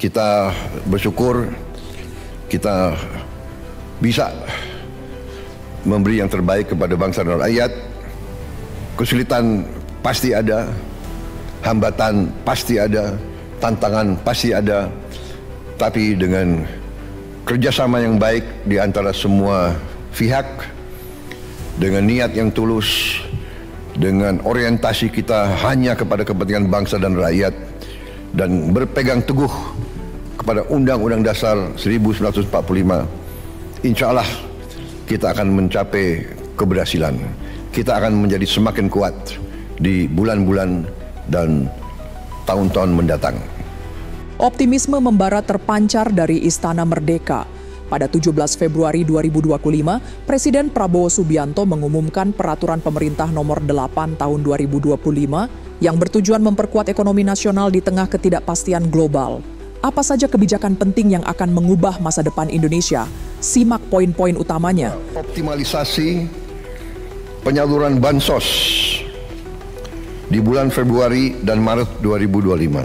kita bersyukur kita bisa memberi yang terbaik kepada bangsa dan rakyat. Kesulitan pasti ada, hambatan pasti ada, tantangan pasti ada, tapi dengan kerjasama yang baik di antara semua pihak, dengan niat yang tulus, dengan orientasi kita hanya kepada kepentingan bangsa dan rakyat, dan berpegang teguh kepada Undang-Undang Dasar 1945, insya Allah kita akan mencapai keberhasilan. Kita akan menjadi semakin kuat di bulan-bulan dan tahun-tahun mendatang. Optimisme membara terpancar dari Istana Merdeka. Pada 17 Februari 2025, Presiden Prabowo Subianto mengumumkan peraturan pemerintah nomor 8 tahun 2025 yang bertujuan memperkuat ekonomi nasional di tengah ketidakpastian global. Apa saja kebijakan penting yang akan mengubah masa depan Indonesia? Simak poin-poin utamanya. Optimalisasi penyaluran bansos di bulan Februari dan Maret 2025.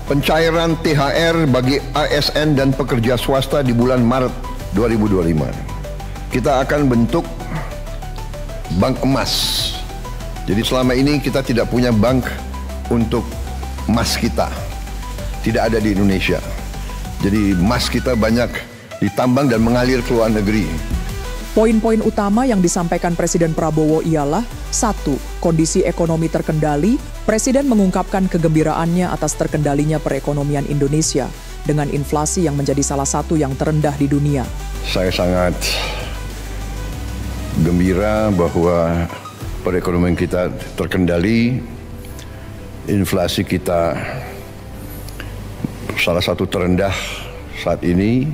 Pencairan THR bagi ASN dan pekerja swasta di bulan Maret 2025. Kita akan bentuk bank emas. Jadi selama ini kita tidak punya bank untuk emas kita. Tidak ada di Indonesia. Jadi emas kita banyak ditambang dan mengalir ke luar negeri. Poin-poin utama yang disampaikan Presiden Prabowo ialah 1. Kondisi ekonomi terkendali. Presiden mengungkapkan kegembiraannya atas terkendalinya perekonomian Indonesia dengan inflasi yang menjadi salah satu yang terendah di dunia. Saya sangat gembira bahwa perekonomian kita terkendali, inflasi kita salah satu terendah saat ini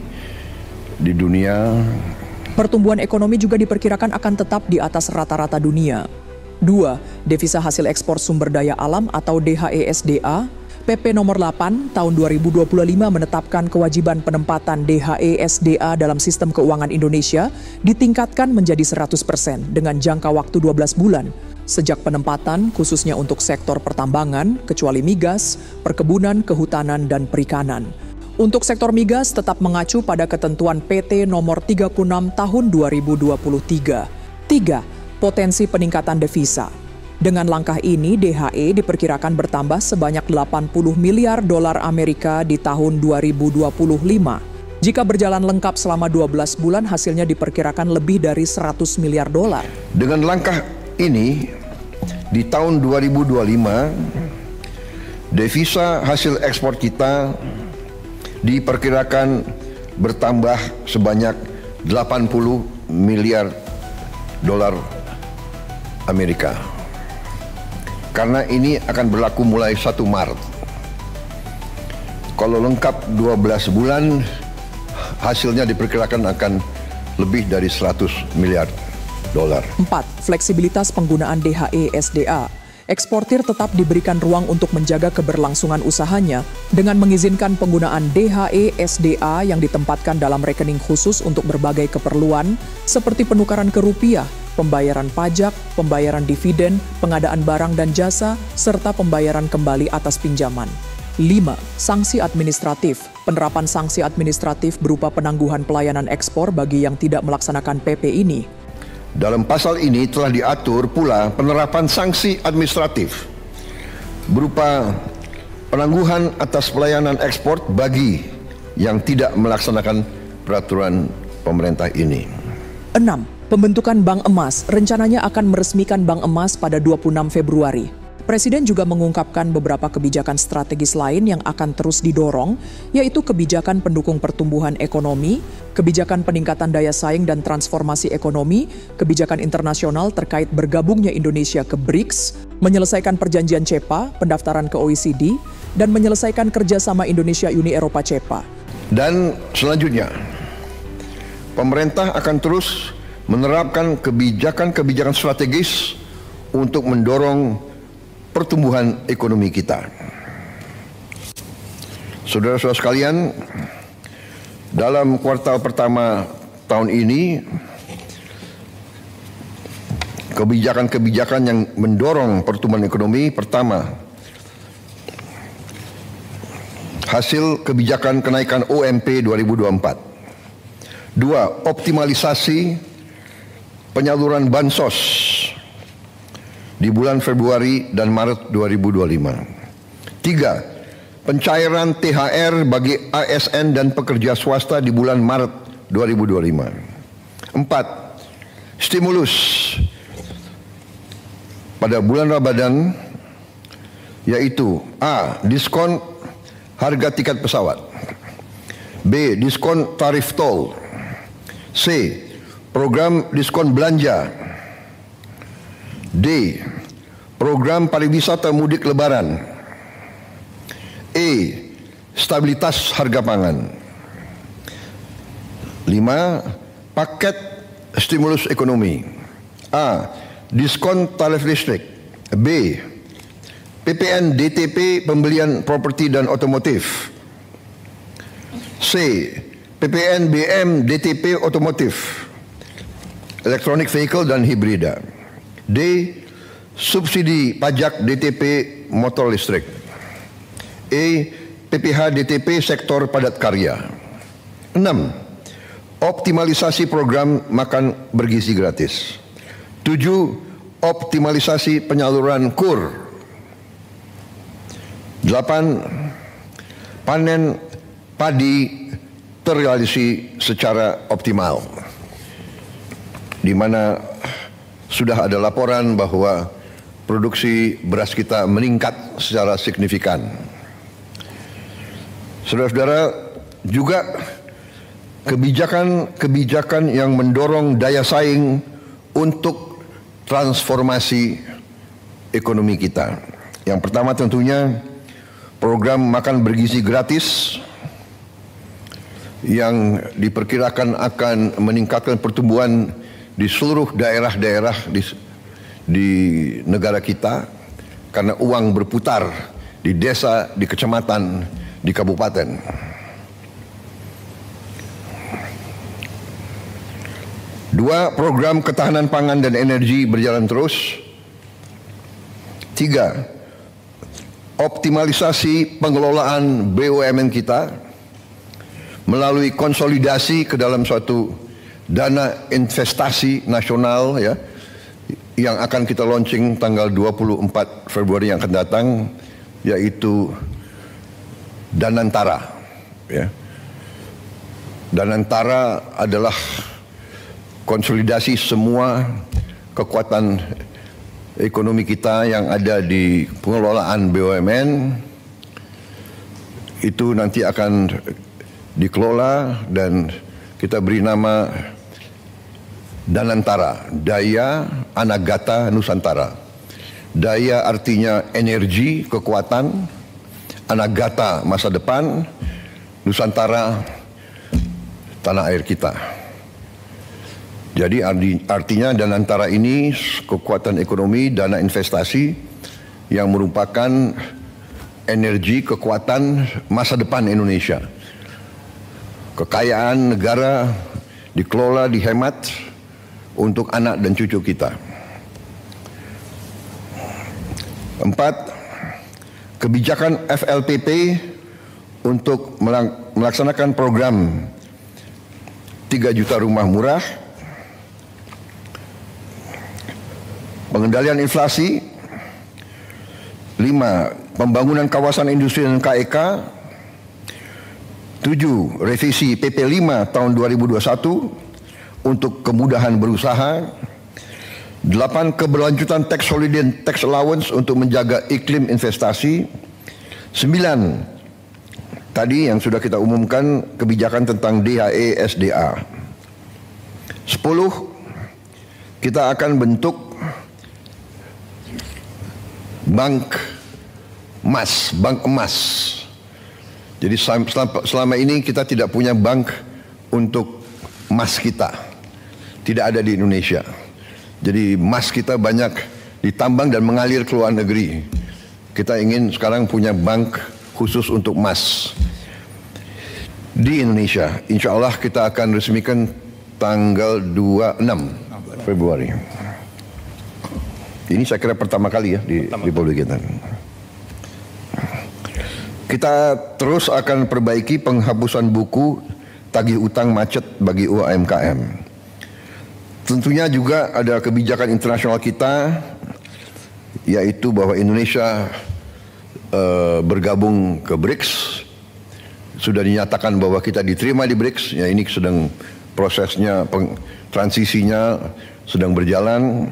di dunia. Pertumbuhan ekonomi juga diperkirakan akan tetap di atas rata-rata dunia. 2. Devisa hasil ekspor sumber daya alam atau DHESDA. PP nomor 8 tahun 2025 menetapkan kewajiban penempatan DHESDA dalam sistem keuangan Indonesia ditingkatkan menjadi 100% dengan jangka waktu 12 bulan. Sejak penempatan khususnya untuk sektor pertambangan, kecuali migas, perkebunan, kehutanan, dan perikanan. Untuk sektor migas tetap mengacu pada ketentuan PT nomor 36 tahun 2023. 3. Potensi peningkatan devisa. Dengan langkah ini, DHE diperkirakan bertambah sebanyak 80 miliar dolar Amerika di tahun 2025. Jika berjalan lengkap selama 12 bulan, hasilnya diperkirakan lebih dari 100 miliar dolar. Dengan langkah ini, di tahun 2025, devisa hasil ekspor kita diperkirakan bertambah sebanyak 80 miliar dolar Amerika. Karena ini akan berlaku mulai 1 Maret. Kalau lengkap 12 bulan, hasilnya diperkirakan akan lebih dari 100 miliar dolar. 4. Fleksibilitas penggunaan DHESDA. Eksportir tetap diberikan ruang untuk menjaga keberlangsungan usahanya dengan mengizinkan penggunaan DHESDA yang ditempatkan dalam rekening khusus untuk berbagai keperluan seperti penukaran ke rupiah, pembayaran pajak, pembayaran dividen, pengadaan barang dan jasa, serta pembayaran kembali atas pinjaman. 5. Sanksi administratif. Penerapan sanksi administratif berupa penangguhan pelayanan ekspor bagi yang tidak melaksanakan PP ini. Dalam pasal ini telah diatur pula penerapan sanksi administratif berupa penangguhan atas pelayanan ekspor bagi yang tidak melaksanakan peraturan pemerintah ini. 6. Pembentukan Bank Emas rencananya akan meresmikan Bank Emas pada 26 Februari. Presiden juga mengungkapkan beberapa kebijakan strategis lain yang akan terus didorong, yaitu kebijakan pendukung pertumbuhan ekonomi, kebijakan peningkatan daya saing dan transformasi ekonomi, kebijakan internasional terkait bergabungnya Indonesia ke BRICS, menyelesaikan perjanjian CEPA, pendaftaran ke OECD, dan menyelesaikan kerjasama Indonesia-Uni Eropa CEPA. Dan selanjutnya, pemerintah akan terus menerapkan kebijakan-kebijakan strategis untuk mendorong pertumbuhan ekonomi kita. Saudara-saudara sekalian, dalam kuartal pertama tahun ini, kebijakan-kebijakan yang mendorong pertumbuhan ekonomi, pertama, hasil kebijakan kenaikan OMP 2024. 2. Optimalisasi penyaluran bansos di bulan Februari dan Maret 2025. 3. Pencairan THR bagi ASN dan pekerja swasta di bulan Maret 2025. 4. Stimulus pada bulan Ramadan, yaitu A. Diskon harga tiket pesawat, B. Diskon tarif tol, C. Program diskon belanja, D. Program pariwisata mudik lebaran, E. Stabilitas harga pangan. 5. Paket stimulus ekonomi. A. Diskon tarif listrik, B. PPN DTP pembelian properti dan otomotif, C. PPN BM DTP otomotif, elektronik vehicle dan hibrida, D. Subsidi pajak DTP motor listrik, E. PPH DTP sektor padat karya. 6. Optimalisasi program makan bergizi gratis. 7. Optimalisasi penyaluran KUR. 8. Panen padi terrealisasi secara optimal, di mana sudah ada laporan bahwa produksi beras kita meningkat secara signifikan. Saudara-saudara, juga kebijakan yang mendorong daya saing untuk transformasi ekonomi kita. Yang pertama tentunya program makan bergizi gratis yang diperkirakan akan meningkatkan pertumbuhan di seluruh daerah-daerah di negara kita, karena uang berputar di desa, di kecamatan, di kabupaten. 2. Program ketahanan pangan dan energi berjalan terus. 3. Optimalisasi pengelolaan BUMN kita melalui konsolidasi ke dalam suatu dana investasi nasional, ya, yang akan kita launching tanggal 24 Februari yang akan datang, yaitu Danantara, ya. Danantara adalah konsolidasi semua kekuatan ekonomi kita yang ada di pengelolaan BUMN. Itu nanti akan dikelola dan kita beri nama Danantara, Daya Anagata Nusantara. Daya artinya energi, kekuatan, Anagata masa depan, Nusantara tanah air kita. Jadi artinya Danantara ini kekuatan ekonomi, dana investasi yang merupakan energi, kekuatan masa depan Indonesia. Kekayaan negara dikelola, dihemat untuk anak dan cucu kita. 4. Kebijakan FLPP untuk melaksanakan program 3 juta rumah murah. Pengendalian inflasi. 5. Pembangunan kawasan industri dan KEK. 7. Revisi PP 5 tahun 2021 untuk kemudahan berusaha. 8. Keberlanjutan tax holiday dan tax allowance untuk menjaga iklim investasi. 9. Tadi yang sudah kita umumkan kebijakan tentang DHE SDA. 10. Kita akan bentuk bank emas. Jadi selama ini kita tidak punya bank untuk emas kita. Tidak ada di Indonesia. Jadi emas kita banyak ditambang dan mengalir ke luar negeri. Kita ingin sekarang punya bank khusus untuk emas di Indonesia. Insya Allah kita akan resmikan tanggal 26 Februari. Ini saya kira pertama kali ya di publik kita. Kita terus akan perbaiki penghapusan buku tagih utang macet bagi UMKM. Tentunya juga ada kebijakan internasional kita, yaitu bahwa Indonesia bergabung ke BRICS. Sudah dinyatakan bahwa kita diterima di BRICS. Ya, ini sedang prosesnya, transisinya sedang berjalan.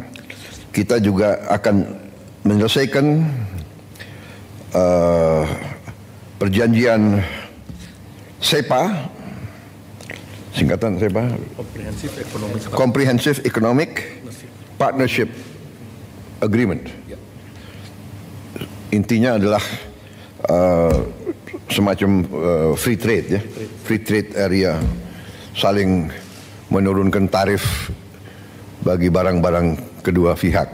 Kita juga akan menyelesaikan perjanjian SEPA, singkatan SEPA, Comprehensive Economic Partnership Agreement. Intinya adalah semacam free trade, ya, free trade area, saling menurunkan tarif bagi barang-barang kedua pihak.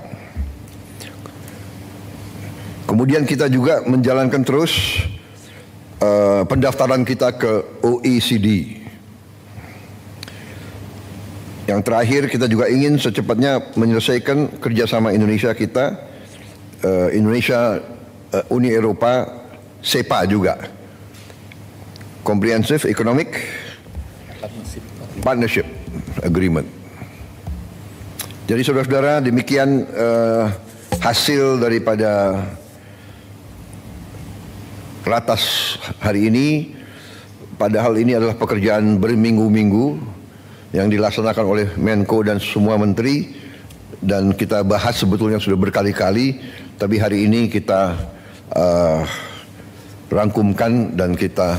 Kemudian kita juga menjalankan terus pendaftaran kita ke OECD. Yang terakhir, kita juga ingin secepatnya menyelesaikan kerjasama Indonesia kita, Uni Eropa, SEPA juga, Comprehensive Economic Partnership Agreement. Jadi saudara-saudara, demikian hasil daripada ratas hari ini. Padahal ini adalah pekerjaan berminggu-minggu yang dilaksanakan oleh Menko dan semua menteri, dan kita bahas sebetulnya sudah berkali-kali, tapi hari ini kita rangkumkan dan kita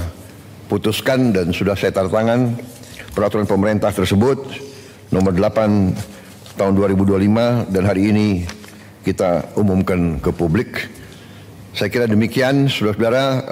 putuskan, dan sudah saya tanda tangan peraturan pemerintah tersebut nomor 8 tahun 2025, dan hari ini kita umumkan ke publik. Saya kira demikian, saudara-saudara.